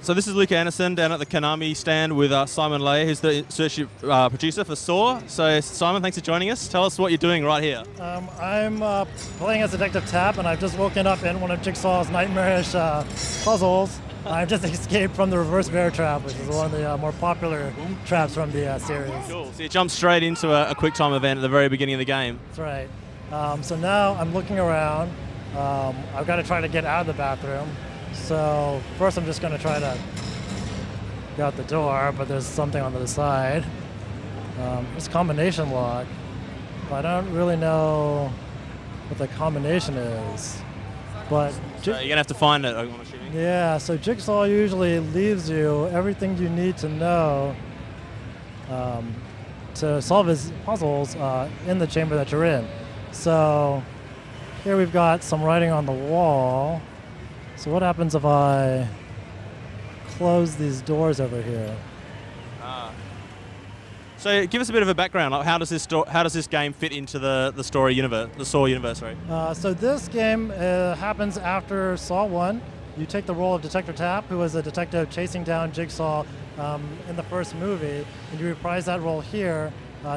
So this is Luke Anderson down at the Konami stand with Simon Lay, who's the associate producer for Saw. So Simon, thanks for joining us. Tell us what you're doing right here. I'm playing as Detective Tapp, and I've just woken up in one of Jigsaw's nightmarish puzzles. I've just escaped from the reverse bear trap, which is one of the more popular traps from the series. Cool. So you jumped straight into a quick time event at the very beginning of the game. That's right. So now I'm looking around. I've got to try to get out of the bathroom. So first I'm just going to try to get out the door, but there's something on the side. It's combination lock, but I don't really know what the combination is. But So you're going to have to find it, I'm assuming. yeah, so Jigsaw usually leaves you everything you need to know to solve his puzzles in the chamber that you're in. So here we've got some writing on the wall. So what happens if I close these doors over here? So give us a bit of a background. Like how does this game fit into the story universe, the Saw universe, right? So this game happens after Saw 1. You take the role of Detective Tapp, who was a detective chasing down Jigsaw in the first movie, and you reprise that role here.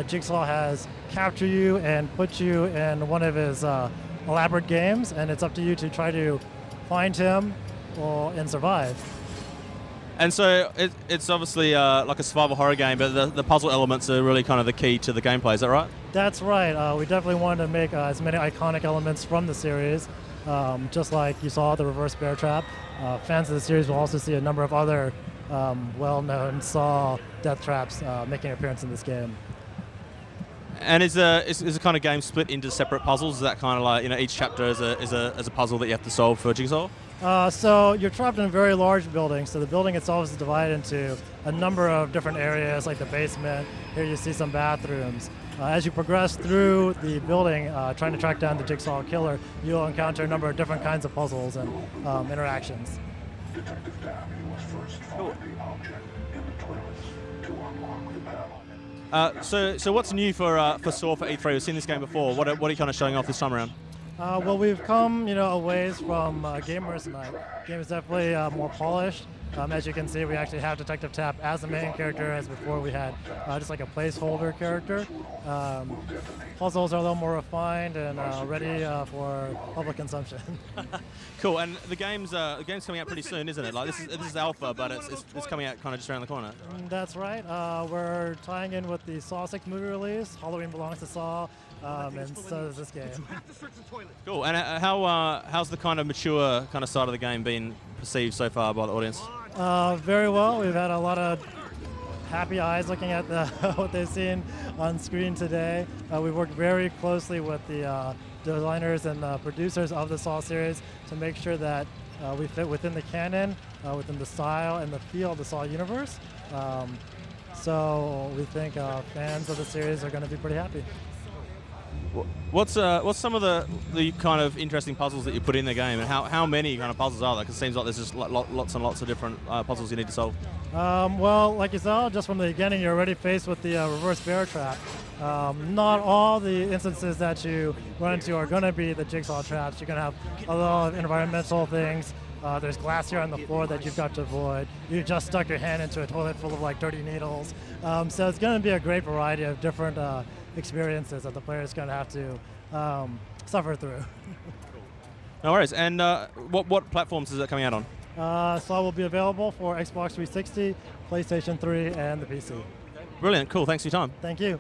Jigsaw has captured you and put you in one of his elaborate games, and it's up to you to try to find him and survive. And so it's obviously like a survival horror game, but the puzzle elements are really kind of the key to the gameplay, is that right? That's right. We definitely wanted to make as many iconic elements from the series, just like you saw the reverse bear trap. Fans of the series will also see a number of other well-known Saw death traps making an appearance in this game. And is the kind of game split into separate puzzles? Is that kind of like, each chapter is a puzzle that you have to solve for Jigsaw? So you're trapped in a very large building. So the building itself is divided into a number of different areas, like the basement. Here you see some bathrooms. As you progress through the building, trying to track down the Jigsaw killer, you'll encounter a number of different kinds of puzzles and interactions. Detective Tapp was first find the object in the toilets to unlock the panel. So what's new for Saw for E3? We've seen this game before. What are you kind of showing off this time around? Well, we've come, a ways from Gamers Night. The game is definitely more polished. As you can see, we actually have Detective Tapp as the main character, as before we had just like a placeholder character. Puzzles are a little more refined and ready for public consumption. Cool. And the game's coming out pretty soon, isn't it? Like this is alpha, but it's coming out kind of just around the corner. That's right. We're tying in with the Saw 6 movie release. Halloween belongs to Saw. And so does this game. Cool. And how's the kind of mature kind of side of the game been perceived so far by the audience? Very well. We've had a lot of happy eyes looking at what they've seen on screen today. We've worked very closely with the designers and producers of the Saw series to make sure that we fit within the canon, within the style and the feel of the Saw universe. So we think fans of the series are going to be pretty happy. What's some of the kind of interesting puzzles that you put in the game, and how many kind of puzzles are there? Because it seems like there's just lots and lots of different puzzles you need to solve. Well, like you saw, just from the beginning, you're already faced with the reverse bear trap. Not all the instances that you run into are going to be the Jigsaw traps. You're going to have a lot of environmental things. There's glass here on the floor that you've got to avoid. You just stuck your hand into a toilet full of like dirty needles. So it's going to be a great variety of different experiences that the player is going to have to suffer through. No worries. And what platforms is it coming out on? So it will be available for Xbox 360, PlayStation 3, and the PC. Brilliant. Cool. Thanks for your time. Thank you.